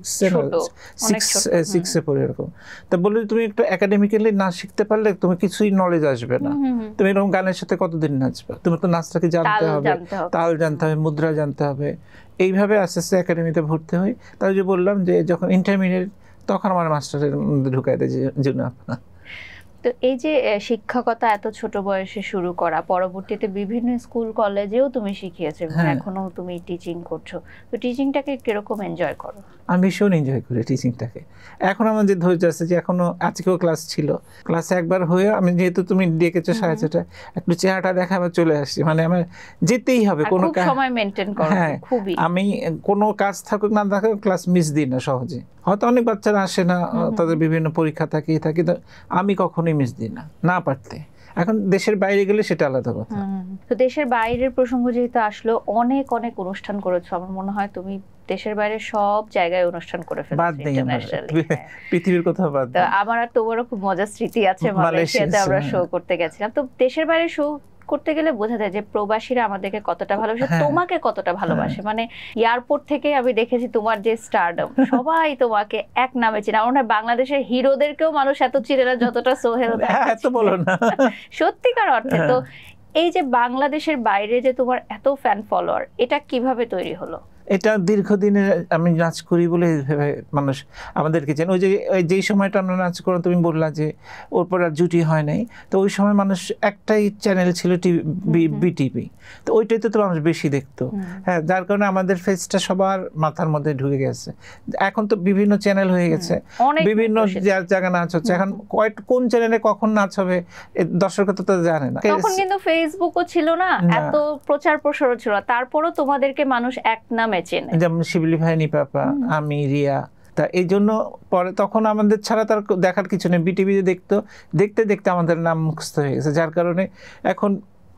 পরে এরকম। তা বললো তুমি একটু একাডেমিক্যালি নাচ শিখতে পারলে তুমি কিছুই নলেজ আসবে না, তুমি এরকম গানের সাথে কতদিন নাচবে, তুমি তো নাচটাকে জানতে হবে, তাল জানতে হবে, মুদ্রা জানতে হবে। এইভাবে আস্তে আস্তে একাডেমিতে ভর্তি হই। তাই যে বললাম যে যখন ইন্টারমিডিয়েট, তখন আমার মাস্টারের মধ্যে ঢুকাই দেয় জন্য। তো এই যে শিক্ষকতা এত ছোট বয়সে শুরু করা, পরবর্তীতে বিভিন্ন স্কুল কলেজেও তুমি শিখিয়েছো এবং এখনো তুমি টিচিং করছো, তো টিচিংটাকে কিরকম এনজয় করো? আমি ভীষণ এনজয় করি টিচিংটাকে। এখন আমার যে ধৈর্য আছে, যে এখনো আজকেও ক্লাস ছিল, ক্লাসে একবার হয়ে আমি যেহেতু তুমি ডেকেছো 6:30 একটু চেহারাটা দেখা আবার চলে আসছি, মানে আমার যেতেই হবে কোনো সময় মেনটেন করো। খুবই আমি কোনো কাজ থাকুক না থাকুক ক্লাস মিস দিই না সহজে। হয়তো অনেক বাচ্চারা আসে না, তাদের বিভিন্ন পরীক্ষা থাকে তো আমি কখনোই মিস দিই না পারতে। এখন দেশের বাইরে গেলে সেটা আলাদা কথা। তো দেশের বাইরের প্রসঙ্গ যেহেতু আসলো, অনেক অনেক অনুষ্ঠান করেছো, আমার মনে হয় তুমি দেশের বাইরে সব জায়গায় অনুষ্ঠান করে ফেলেছো। বাদ দেই পৃথিবীর কোথাও বাদ দেই। আমার আর তোমারও খুব মজার স্মৃতি আছে, মালয়েশিয়াতে আমরা শো করতে গেছিলাম। তো দেশের বাইরে শো করতে গেলে বোঝা যায় যে প্রবাসীরা আমাদেরকে কতটা ভালোবাসে, তোমাকে কতটা ভালোবাসে। মানে এয়ারপোর্ট থেকে আমি দেখেছি তোমার যে স্টারডম, সবাই তোমাকে এক নামে চেনে। আমার মনে হয় বাংলাদেশের হিরোদেরকেও মানুষ এত চিনে না যতটা সোহেল। এত বলো না, সত্যিকার অর্থে। তো এই যে বাংলাদেশের বাইরে যে তোমার এত ফ্যান ফলোয়ার, এটা কিভাবে তৈরি হলো? এটা দীর্ঘদিনের, আমি নাচ করি বলে মানুষ আমাদেরকে চেন। ওই যে যেই সময়টা আমরা নাচ করলাম, তুমি বললা যে ওর পর আর জুটি হয় নাই, তো ওই সময় মানুষ একটাই চ্যানেল ছিল বিটিভি, তো ওইটাইতে তো মানুষ বেশি দেখতো। হ্যাঁ, যার কারণে আমাদের ফেসটা সবার মাথার মধ্যে ঢুকে গেছে। এখন তো বিভিন্ন চ্যানেল হয়ে গেছে, বিভিন্ন জায়গা নাচ হচ্ছে। এখন কোন চ্যানেলে কখন নাচ হবে দর্শক তো জানে না। তখন কিন্তু ফেসবুকও ছিল না, এত প্রচার প্রসারও ছিল, তারপরও তোমাদেরকে মানুষ এক নামে চেনে। যেমন শিবলি ভাই, নিপাপা, আমি, রিয়া। তা এই জন্য পরে তখন আমাদের ছাড়া তার দেখার কিছু নেই, বিটিভিতে দেখতে দেখতে আমাদের নাম মুখস্থ হয়ে গেছে। যার কারণে এখন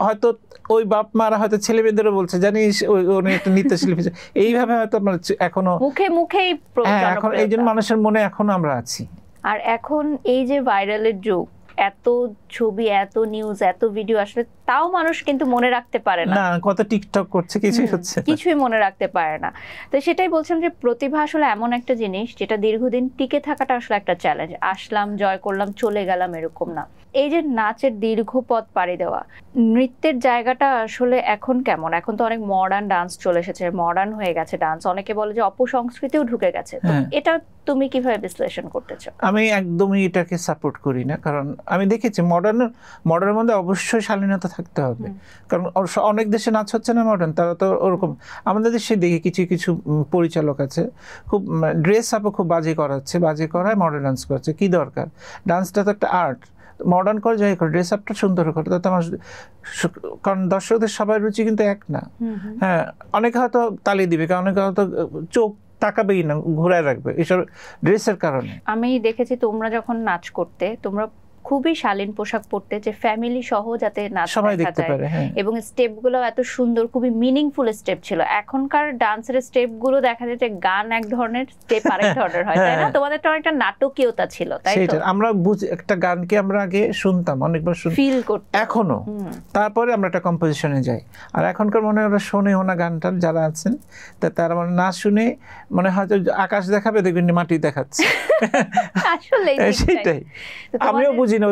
হয়তো ওই বাপ মারা হয়তো ছেলে মেয়েদেরও বলছে, জানিস উনি একটা নৃত্যশিল্পী, এইভাবে হয়তো আমরা এখনো মুখেই এখন এই জন্য মানুষের মনে এখনো আমরা আছি। আর এখন এই যে ভাইরালের যুগ, এত ছবি, এত নিউজ, এত ভিডিও আসলে তাও মানুষ কিন্তু মনে রাখতে পারে না। কত টিকটক করছে, কিছুই মনে রাখতে পারে না। তো সেটাই বলছিলাম যে প্রতিভা আসলে এমন একটা জিনিস যেটা দীর্ঘদিন টিকে থাকাটা আসলে একটা চ্যালেঞ্জ। আসলাম, জয় করলাম, চলে গেলাম, এরকম না। এই যে নাচের দীর্ঘ পথ পাড়ি দেওয়া, নৃত্যের জায়গাটা আসলে এখন কেমন? এখন তো অনেক মডার্ন ডান্স চলে এসেছে, মডার্ন হয়ে গেছে ডান্স, অনেকে বলে যে অপসংস্কৃতিও ঢুকে গেছে। তো এটা তুমি কিভাবে বিশ্লেষণ করতে চাও? আমি একদমই এটাকে সাপোর্ট করি না, কারণ আমি দেখেছি মডার্নের মধ্যে অবশ্যই শালীনতা থাকতে হবে। কারণ অনেক দেশে নাচ হচ্ছে না মডার্ন, তারা তো ওরকম। আমাদের দেশে দেখি কিছু পরিচালক আছে খুব ড্রেস আপও খুব বাজে করায় মডার্ন ডান্স করছে। কি দরকার? ডান্সটা তো একটা আর্ট, মডার্ন করে যাই করে, ড্রেস আপটা সুন্দর করে, তাতে আমার, কারণ দর্শকদের সবার রুচি কিন্তু এক না। হ্যাঁ, অনেকে হয়তো তালি দিবে, কারণ অনেকে হয়তো চোখ তাকাবেই না, ঘুরায় রাখবে এইসব ড্রেসের কারণে। আমি দেখেছি তোমরা যখন নাচ করতে, তোমরা খুবই শালীন পোশাক পরতে, যে ফ্যামিলি সহ যাতে নাচ সবাই দেখতে পারে, এবং স্টেপগুলো এত সুন্দর, খুবই মিনিংফুল স্টেপ ছিল। এখনকার ডান্সের স্টেপগুলো দেখা যায় যে গান এক ধরনের, স্টেপ আরেক ধরনের হয়, তাই না? তোমাদের তো অনেকটা নাটকীয়তা ছিল, তাই তো? আমরা একটা গানকে আমরা আগে শুনতাম, অনেকবার ফিল করতাম, এখনো, তারপরে আমরা একটা কম্পোজিশনে যাই। আর এখনকার মনে হয় ওরা শোনেও না গানটা, যারা আছেন তারা মানে না শুনে মনে হয়তো আকাশ দেখাবে, দেখবেন মাটি দেখাচ্ছে। আসলে সেটাই, আমিও বুঝি না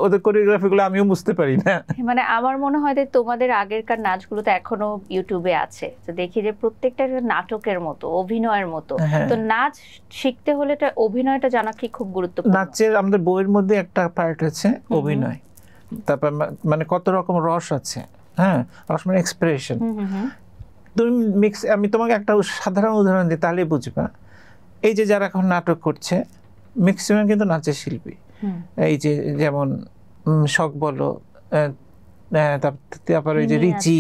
ওদের কোরিওগ্রাফিগুলো, আমিও বুঝতে পারি না। মানে আমার মনে হয় যে তোমাদের আগেরকার নাচগুলো তো এখনো ইউটিউবে আছে, তো দেখি যে প্রত্যেকটা নাটকের মতো, অভিনয়ের মতো। তো নাচ শিখতে হলে অভিনয়টা জানা কি খুব গুরুত্বপূর্ণ। নাচের আমাদের বইয়ের মধ্যে একটা পার্ট আছে অভিনয়, তারপর মানে কত রকম রস আছে। হ্যাঁ, রস মানে এক্সপ্রেশন। তুমি আমি তোমাকে একটা সাধারণ উদাহরণ দিই, তাহলে বুঝবা। এই যে যারা এখন নাটক করছে, ম্যাক্সিমাম কিন্তু নাচের শিল্পী। এই যে যেমন শখ বলো, তারপরে ওই যে রিচি,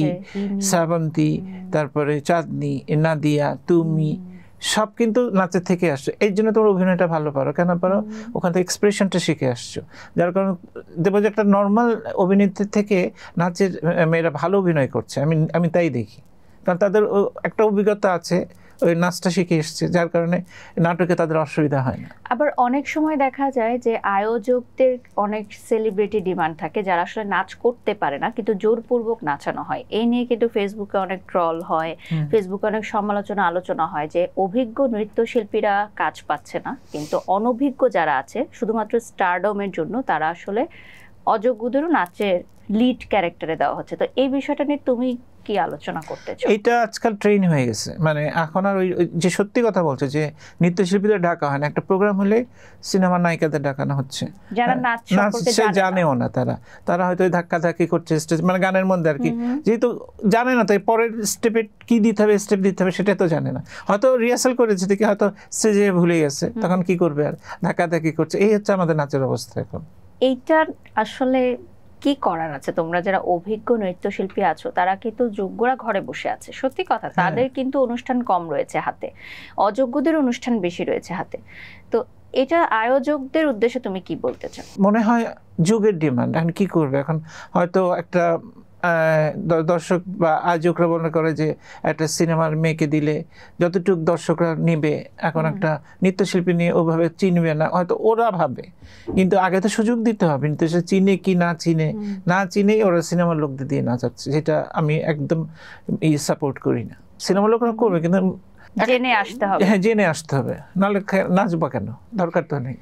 শ্রাবন্তী, তারপরে চাঁদনি, নাদিয়া, তুমি, সব কিন্তু নাচের থেকে আসছো। এই জন্য তোমার অভিনয়টা ভালো পারো। কেন পারো? ওখান থেকে এক্সপ্রেশনটা শিখে আসছো। যার কারণে দেখবো যে একটা নর্মাল অভিনেত্রীর থেকে নাচের মেয়েরা ভালো অভিনয় করছে। আমি তাই দেখি, কারণ তাদের একটা অভিজ্ঞতা আছে, ওই নাচটা শিখে এসছে, যার কারণে নাটকে তাদের অসুবিধা হয় না। আবার অনেক সময় দেখা যায় যে আয়োজকদের অনেক সেলিব্রিটি ডিমান্ড থাকে, যারা আসলে নাচ করতে পারে না কিন্তু জোরপূর্বক নাচানো হয়। এই নিয়ে কিন্তু ফেসবুকে অনেক ট্রল হয়, ফেসবুকে অনেক আলোচনা হয় যে অভিজ্ঞ নৃত্যশিল্পীরা কাজ পাচ্ছে না, কিন্তু অনভিজ্ঞ যারা আছে শুধুমাত্র স্টারডমের জন্য তারা আসলে অযোগ্যদেরও নাচের লিড ক্যারেক্টারে দেওয়া হচ্ছে। তো এই বিষয়টা নিয়ে তুমি কি আলোচনা করতে চাও? এটা আজকাল ট্রেন হয়ে গেছে, মানে এখন আর ওই যে সত্যি কথা বলছে যে নৃত্যশিল্পীদের ডাকা হয় না, একটা প্রোগ্রাম হলে সিনেমার নায়িকাদের ডাকানো হচ্ছে, যারা নাচ সম্পর্কে জানেও না, তারা হয়তো ধাক্কাধাক্কি করছে স্টেজ, মানে গানের মধ্যে আর কি, যেহেতু জানে না তাই পরের স্টেপে কি দিতে হবে, স্টেপ দিতে হবে সেটা তো জানে না, হয়তো রিহার্সাল করেছে দেখে হয়তো স্টেজে ভুলে গেছে, তখন কি করবে আর ধাক্কাধাক্কি করছে। এই হচ্ছে আমাদের নাচের অবস্থা এখন। এইটার আসলে কি করার আছে? তোমরা যারা অভিজ্ঞ নৃত্যশিল্পী আছো তারা কিন্তু যোগ্যরা ঘরে বসে আছে, সত্যি কথা, তাদের কিন্তু অনুষ্ঠান কম রয়েছে হাতে, অযোগ্যদের অনুষ্ঠান বেশি রয়েছে হাতে। তো এটা আয়োজকদের উদ্দেশ্যে তুমি কি বলতে চাও? মনে হয় যুগের ডিমান্ড, এখন কি করবে, এখন হয়তো একটা দর্শক বা আয়োজকরা মনে করে যে একটা সিনেমার মেয়েকে দিলে যতটুকু দর্শকরা নিবে, এখন একটা নৃত্যশিল্পী নিয়ে ওভাবে চিনবে না হয়তো ওরা ভাবে, কিন্তু আগে তো সুযোগ দিতে হবে, কিন্তু সে চিনে কি না চিনেই ওরা সিনেমার লোকদের দিয়ে নাচাচ্ছে, যেটা আমি একদম সাপোর্ট করি না। সিনেমার লোকরা করবে কিন্তু জেনে আসতে হবে, হ্যাঁ জেনে আসতে হবে, নাহলে নাচবা কেন, দরকার তো নেই।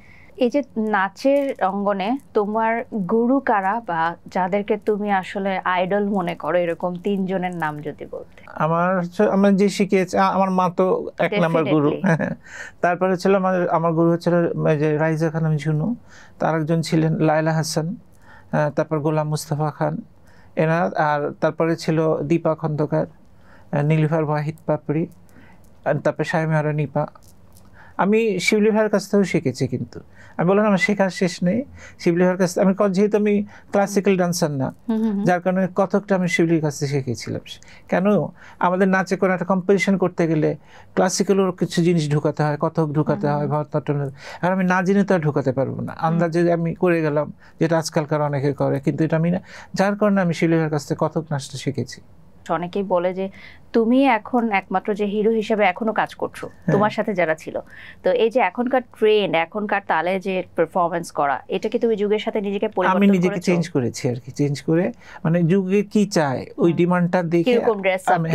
এই যে নাচের অঙ্গনে তোমার গুরু কারা, বা যাদেরকে তুমি আসলে আইডল মনে করো, এরকম 3 জনের নাম যদি বলতে। আমার যে শিখিয়েছে, আমার মা তো 1 নম্বর গুরু, তারপরে ছিল আমার গুরু হচ্ছিল যে রাইজা খানম ঝুনু, তার একজন ছিলেন লায়লা হাসান, তারপর গোলাম মুস্তাফা খান এনারা, আর তারপরে ছিল দীপা খন্দকার, নীলুফার ওয়াহিদ পাপড়ি, তারপরে শাইমারা নিপা। আমি শিবলি ভাইয়ের কাছ থেকেও শিখেছি, কিন্তু আমি বললাম আমার শেখার শেষ নেই শিবলি ভাইয়ের কাছ থেকে। আমি যেহেতু আমি ক্লাসিক্যাল ডান্সার না, যার কারণে কথকটা আমি শিবলির কাছ থেকে শিখেছিলাম। কেন আমাদের নাচে কোনো একটা কম্পিটিশন করতে গেলে ক্লাসিক্যালও কিছু জিনিস ঢুকাতে হয়, কথক ঢুকাতে হয়, ভরতনাট্যম, আর আমি না জেনে তো আর ঢুকাতে পারবো না, আন্দাজে আমি করে গেলাম, যেটা আজকালকার অনেকে করে, কিন্তু এটা আমি না, যার কারণে আমি শিবলি ভাইয়ের কাছ থেকে কথক নাচটা শিখেছি। অনেকেই বলে যে তুমি এখন একমাত্র যে হিরো হিসেবে এখনো কাজ করছো, তোমার সাথে যারা ছিল, তো এই যে এখনকার ট্রেন্ড, এখনকার তালে যে পারফরম্যান্স করা, এটা কি তুমি যুগের সাথে নিজেকে পরিবর্তন করেছো? আমি নিজেকে চেঞ্জ করেছি আর কি, চেঞ্জ করে মানে যুগে কি চায় ওই ডিমান্ডটা দেখে আমি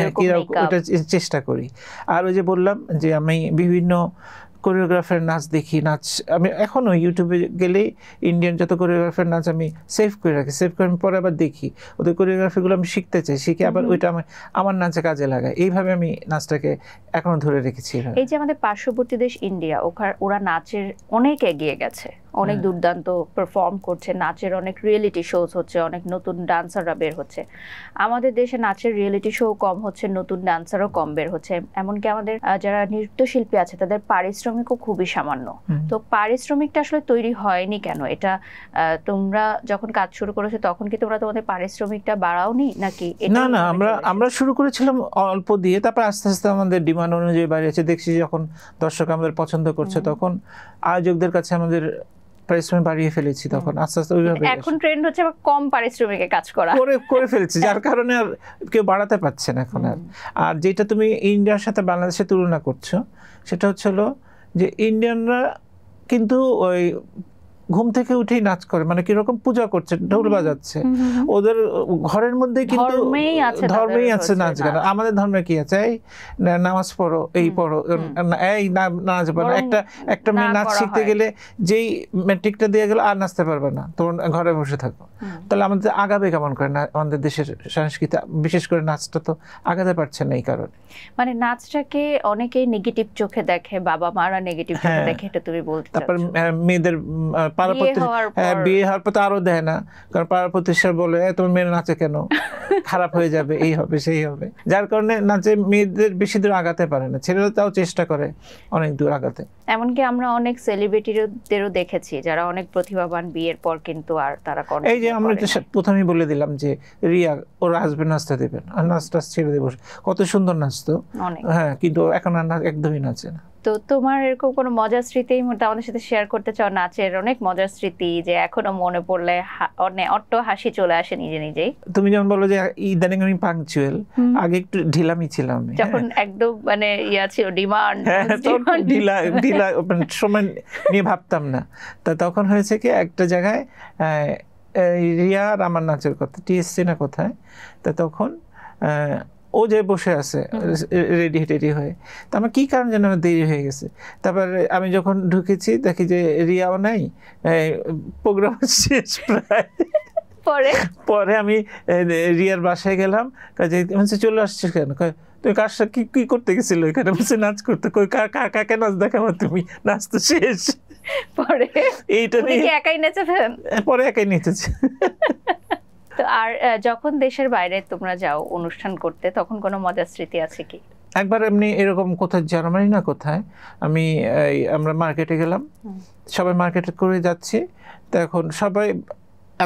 ওটা চেষ্টা করি। আর ওই যে বললাম যে আমি বিভিন্ন কোরিওগ্রাফার নাচ দেখি, আমি এখনও ইউটিউবে গেলেই ইন্ডিয়ান যত কোরিওগ্রাফার নাচ আমি সেভ করে রাখি, সেভ করে আমি পরে আবার দেখি, ওদের কোরিওগ্রাফিগুলো আমি শিখতে চাই, শিখে আবার ওইটা আমার নাচে কাজে লাগাই, এইভাবে আমি নাচটাকে এখনো ধরে রেখেছি। এই যে আমাদের পার্শ্ববর্তী দেশ ইন্ডিয়া, ওরা নাচের অনেক এগিয়ে গেছে, অনেক দুর্দান্ত পারফর্ম করছে, নাচের অনেক রিয়েলিটি শোজ হচ্ছে, অনেক নতুন ডান্সাররা বের হচ্ছে। আমাদের দেশে নাচের রিয়েলিটি শো কম হচ্ছে, নতুন ডান্সারও কম বের হচ্ছে, এমনকি আমাদের যারা নৃত্যশিল্পী আছে তাদের পারিশ্রমিকও খুবই সামান্য। তো পারিশ্রমিকটা আসলে তৈরি হয়নি কেন? এটা তোমরা যখন কাজ শুরু করেছো তখন কি তোমরা তোমাদের পারিশ্রমিকটা বাড়াওনি নাকি? না, আমরা শুরু করেছিলাম অল্প দিয়ে, তারপর আস্তে আস্তে আমাদের ডিমান্ড অনুযায়ী বাড়িয়েছে, দেখছি যখন দর্শক আমাদের পছন্দ করছে তখন আয়োজকদের কাছে আমাদের পারিশ্রমিক বাড়িয়ে ফেলেছি, তখন আস্তে আস্তে ওইভাবে। এখন ট্রেন্ড হচ্ছে কম পারিশ্রমিকে কাজ করা, করে ফেলেছি, যার কারণে আর কেউ বাড়াতে পারছে না এখন আর। আর যেটা তুমি ইন্ডিয়ার সাথে বাংলাদেশে তুলনা করছো, সেটা হলো যে ইন্ডিয়ানরা কিন্তু ওই ঘুম থেকে উঠেই নাচ করে, মানে কিরকম পূজা করছে, ঢোল বাজাচ্ছে, ওদের ঘরের মধ্যে কিন্তু ধর্মেই আছে নাচ গান। আমাদের ধর্মে কি আছে, এই নামাজ পড়ো, এই পড়ো, এই নাচ পড়ো, একটা মেয়ে নাচ শিখতে গেলে যেই ম্যাট্রিকটা দিয়ে গেল আর নাচতে পারবে না, তোমার ঘরে বসে থাকো। তাহলে আমাদের আগাবে কেমন করে না, আমাদের দেশের সংস্কৃতি বিশেষ করে নাচটা তো আগাতে পারছে না এই কারণে। মানে নাচটাকে অনেকেই নেগেটিভ চোখে দেখে, বাবা মারা নেগেটিভ চোখে দেখে, এটা তুমি বলতে চাচ্ছো? তারপর মেয়েদের বিয়ে হওয়ার পর আরো দেয় না, কারণ পাড়া প্রতিষ্ঠা বলে তোমার মেয়ের নাচে কেন, খারাপ হয়ে যাবে, এই হবে সেই হবে, যার কারণে নাচে মেয়েদের বেশি দূর আগাতে পারে না। ছেলেরা তাও চেষ্টা করে অনেক দূর আগাতে। এমনকি আমরা অনেক সেলিব্রিটিদেরও দেখেছি যারা অনেক প্রতিভাবান, বিয়ের পর কিন্তু আর তারা করে। এই যে আমরা প্রথমেই বলে দিলাম যে রিয়া ওর হাজবেন্ড নাচতে দেবেন, আর নাচটা ছেড়ে দেবো, কত সুন্দর নাচতো, হ্যাঁ, কিন্তু এখন আর একদমই নাচে না। তো তোমার এরকম কোনো মজার স্মৃতি আমাদের সাথে শেয়ার করতে চাও? নাচের অনেক মজার স্মৃতি যে এখনো মনে পড়লে অট্ট হাসি চলে আসে নিজে নিজেই। তুমি যেমন বলো যে ইদানিং আমি পাংচুয়াল, আগে একটু ঢিলামি ছিলাম, যখন একদম মানে ইয়া ছিল ডিমান্ড, ঢিলা সময় নিয়ে ভাবতাম না। তা তখন হয়েছে কি, একটা জায়গায় রিয়া আর আমার নাচের কথা, টিএসসি না কোথায়, তা তখন ও যে বসে আছে রেডি হয়ে, তা আমার কী কারণ যেন দেরি হয়ে গেছে। তারপরে আমি যখন ঢুকেছি দেখি যে রিয়াও নাই, প্রোগ্রাম শেষ প্রায়, পরে আমি রিয়ার বাসায় গেলাম, কাজে চলে আসছিস কেন, তুই কার সাথে কি করতে গেছিল এখানে, বলছে নাচ করতে। কই কাকে নাচ দেখাবো তুমি, নাচ তো শেষ। পরে এইটা নিয়ে একাই নেচে ফেলেন? পরে একাই নেচেছে। তো আর যখন দেশের বাইরে তোমরা যাও অনুষ্ঠান করতে, তখন কোনো মজার স্মৃতি আছে কি? একবার এমনি এরকম কোথায় জার্মানি না কোথায় আমরা মার্কেটে গেলাম, সবাই মার্কেটে করে যাচ্ছি, তো এখন সবাই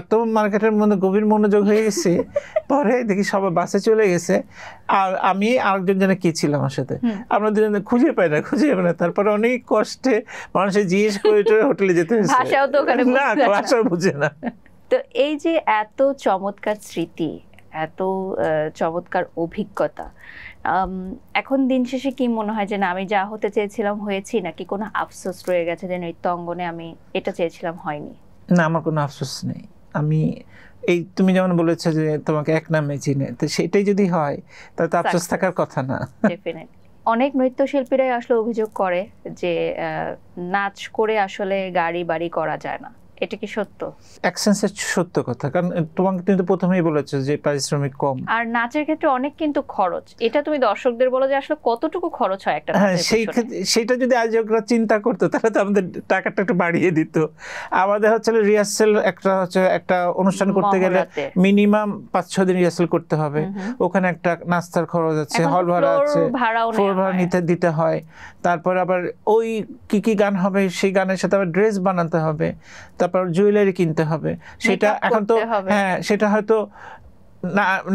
এত মার্কেটের মধ্যে গভীর মনোযোগ হয়ে গেছে, পরে দেখি সবাই বাসে চলে গেছে, আর আমি আরেকজন যেন কি ছিল আমার সাথে, আমরা দুজনে খুঁজে পাই না। তারপরে অনেক কষ্টে মানুষের জিজ্ঞেস করে হোটেলে যেতে হয়েছে, না ভাষাও বুঝে না। তো এই যে এত চমৎকার স্মৃতি, এত চমৎকার অভিজ্ঞতা, এখন দিন শেষে কি মনে হয় যে না আমি যা হতে চেয়েছিলাম হয়েছি, নাকি কোনো আফসোস রয়ে গেছে যে নৃত্য অঙ্গনে আমি এটা চেয়েছিলাম হয়নি? না, আমার কোনো আফসোস নেই। আমি এই তুমি যেমন বলেছো যে তোমাকে এক নামে চিনে, তো সেটাই যদি হয় তাহলে তো আফসোস থাকার কথা না। ডেফিনেটলি। অনেক নৃত্যশিল্পীরাই আসলে অভিযোগ করে যে নাচ করে আসলে গাড়ি বাড়ি করা যায় না, এটা কি সত্য? এক সেন্সে সত্য কথা, কারণ তোমাকে কিন্তু প্রথমেই বলেছো যে পারিশ্রমিক কম, আর নাচের ক্ষেত্রে অনেক কিন্তু খরচ। এটা তুমি দর্শকদের বলো যে আসলে কতটুকু খরচ হয় একটা নাচের পিছনে? সেটা যদি আয়োজকরা চিন্তা করতো তাহলে তো আমাদের টাকাটা একটু বাড়িয়ে দিত। আমাদের হচ্ছে রিহার্সেল একটা অনুষ্ঠান করতে গেলে মিনিমাম 5-6 দিন রিহার্সেল করতে হবে, ওখানে একটা নাস্তার খরচ আছে, হল ভাড়া আছে, ফ্লোর ভাড়া দিতে হয়, তারপর আবার ওই কি গান হবে সেই গানের সাথে আবার ড্রেস বানাতে হবে, তারপর জুয়েলারি কিনতে হবে। সেটা এখন তো হ্যাঁ, সেটা হয়তো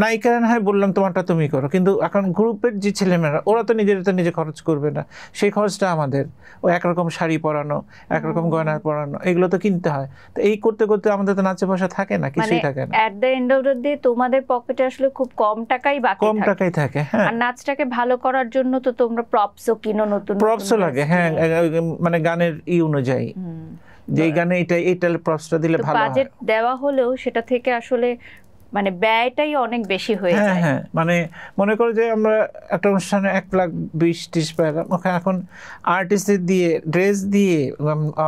নায়িকারা না হয় বললাম তোমারটা তুমি করো, কিন্তু এখন গ্রুপের যে ছেলেমেয়েরা ওরা তো নিজে খরচ করবে না, সেই খরচটা আমাদের। ও একরকম শাড়ি পরানো, একরকম গয়না পরানো, এগুলো তো কিনতে হয়। তো এই করতে করতে আমাদের তো নাচে পয়সা থাকে না, কিছুই থাকে না। At the end of the day তোমাদের পকেটে আসলে খুব কম টাকাই থাকে। হ্যাঁ, আর নাচটাকে ভালো করার জন্য তো তোমরা প্রপসও কিনো, নতুন প্রপসও লাগে। হ্যাঁ, মানে গানের অনুযায়ী যে গানে এইটা প্রপসটা দিলে ভালো হয়। বাজেট দেওয়া হলেও সেটা থেকে আসলে মানে ব্যয়টাই অনেক বেশি হয়ে যায়। হ্যাঁ, মানে মনে করো যে আমরা একটা অনুষ্ঠানে 1,20,30 পেলাম, ওখানে এখন আর্টিস্টদের দিয়ে, ড্রেস দিয়ে,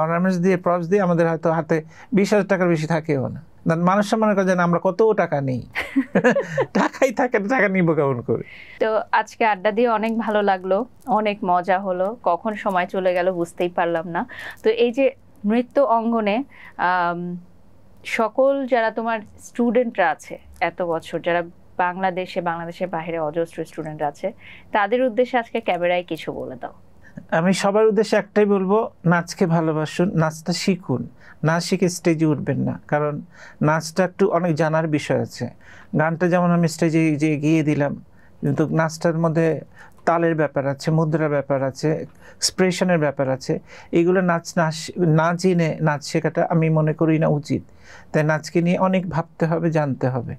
অর্নামেন্টস দিয়ে, প্রপস দিয়ে আমাদের হয়তো হাতে 20,000 টাকার বেশি থাকেও না। মানুষ মনে করে যে আমরা কত টাকা নেই, টাকাই থাকে, টাকা নিব কেমন করে। তো আজকে আড্ডা দিয়ে অনেক ভালো লাগলো, অনেক মজা হলো, কখন সময় চলে গেল বুঝতেই পারলাম না। তো এই যে নৃত্য অঙ্গনে সকল যারা তোমার স্টুডেন্টরা আছে এত বছর, যারা বাংলাদেশের বাইরে অজস্র স্টুডেন্ট আছে, তাদের উদ্দেশ্যে আজকে ক্যামেরায় কিছু বলে দাও। আমি সবার উদ্দেশ্যে একটাই বলবো, নাচকে ভালোবাসুন, নাচটা শিখুন, না শিখে স্টেজে উঠবেন না, কারণ নাচটা একটু অনেক জানার বিষয় আছে। গানটা যেমন আমি স্টেজে যে গিয়ে দিলাম, কিন্তু নাচটার মধ্যে তালের ব্যাপার আছে, মুদ্রার ব্যাপার আছে, এক্সপ্রেশনের ব্যাপার আছে। এইগুলো না জেনে নাচ শেখাটা আমি মনে করি না উচিত। তাই নাচকে নিয়ে অনেক ভাবতে হবে, জানতে হবে।